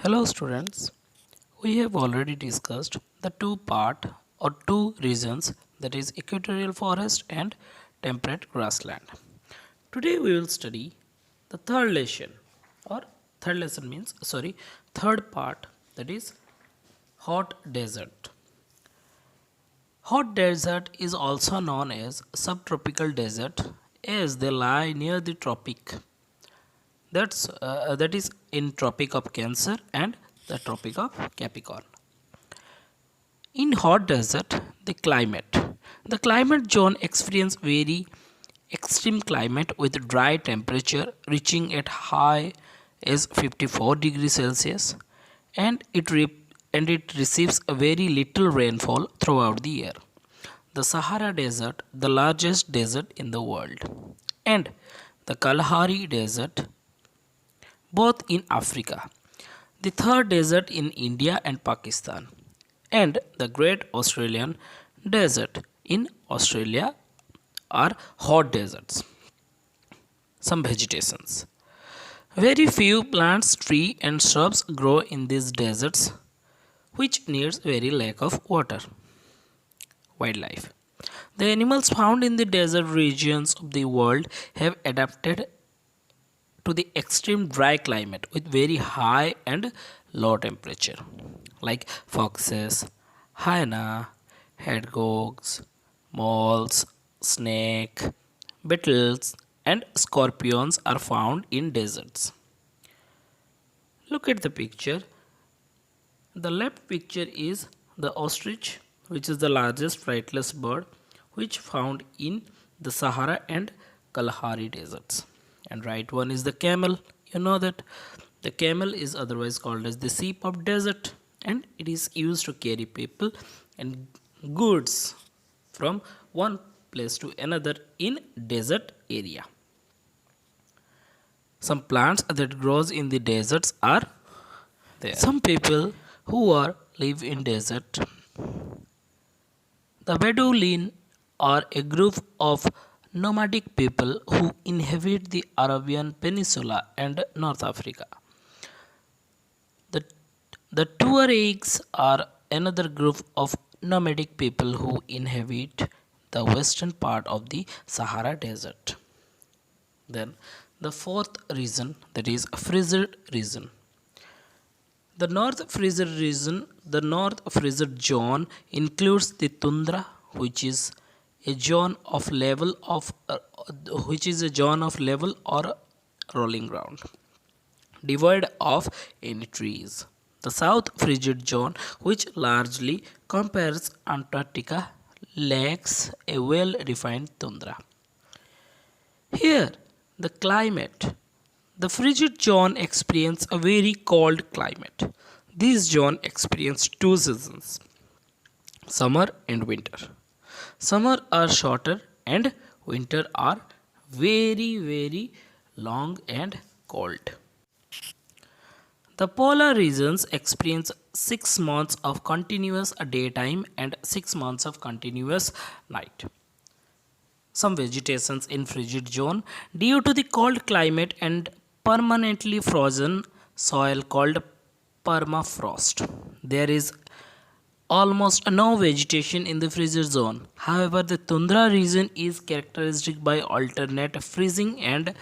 Hello students, we have already discussed the two regions, that is equatorial forest and temperate grassland. Today we will study the third part, that is hot desert. Hot desert is also known as subtropical desert as they lie near the tropic. That is in Tropic of Cancer and the Tropic of Capricorn. In hot desert, the climate zone experience very extreme climate with dry temperature reaching at high as 54 degrees Celsius, and it receives a very little rainfall throughout the year. The Sahara Desert, the largest desert in the world, and the Kalahari Desert, both in Africa, the third desert in India and Pakistan, and the Great Australian Desert in Australia are hot deserts. Some vegetations. Very few plants, trees, and shrubs grow in these deserts, which needs very lack of water. Wildlife. The animals found in the desert regions of the world have adapted to the extreme dry climate with very high and low temperature, like foxes, hyena, hedgehogs, moles, snake, beetles, and scorpions are found in deserts. Look at the picture. The left picture is the ostrich, which is the largest flightless bird, which found in the Sahara and Kalahari deserts. And right one is the camel. You know that the camel is otherwise called as the sheep of desert, and it is used to carry people and goods from one place to another in desert area. Some plants that grows in the deserts are there. Some people who are live in desert. The Bedouin are a group of nomadic people who inhabit the Arabian Peninsula and North Africa. The, the Tuaregs are another group of nomadic people who inhabit the western part of the Sahara Desert. Then the fourth region, that is frigid region. The North Frigid zone includes the tundra, which is a zone of level or rolling ground, devoid of any trees. The South Frigid zone, which largely compares Antarctica, lacks a well-defined tundra. Here, the climate. The frigid zone experience a very cold climate. This zone experience two seasons, summer and winter. Summer are shorter and winter are very long and cold. The polar regions experience 6 months of continuous daytime and 6 months of continuous night. Some vegetations in frigid zone due to the cold climate and permanently frozen soil called permafrost. There is almost no vegetation in the frigid zone. However, the tundra region is characteristic by alternate freezing and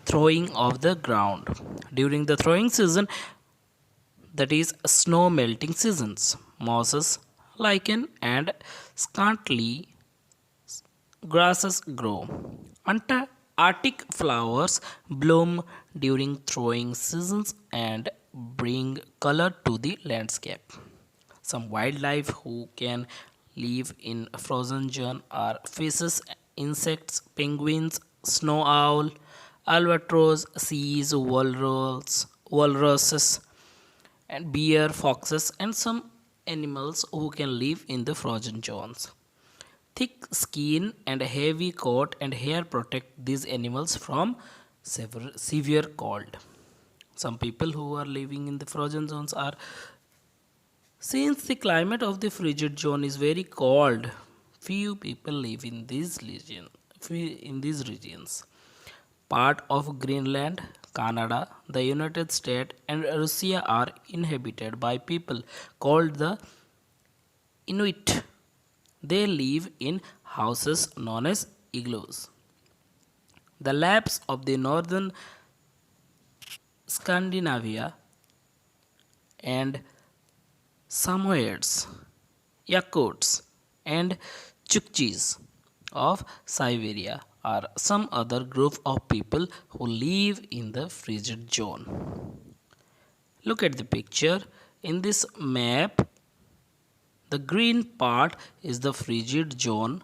thawing of the ground. During the thawing season, that is snow melting seasons, mosses, lichen, and scanty grasses grow. Arctic flowers bloom during thawing seasons and bring color to the landscape. Some wildlife who can live in frozen zone are fishes, insects, penguins, snow owl, albatross, seals, walruses, and bear, foxes, and some animals who can live in the frozen zones. Thick skin and a heavy coat and hair protect these animals from severe cold. Some people who are living in the frozen zones are, since the climate of the frigid zone is very cold, few people live in these regions. Part of Greenland Canada, the United States, and Russia are inhabited by people called the Inuit. They live in houses known as igloos. The Lapps of the northern Scandinavia and Samoyeds, Yakuts, and Chukchis of Siberia are some other group of people who live in the frigid zone. Look at the picture. In this map, the green part is the frigid zone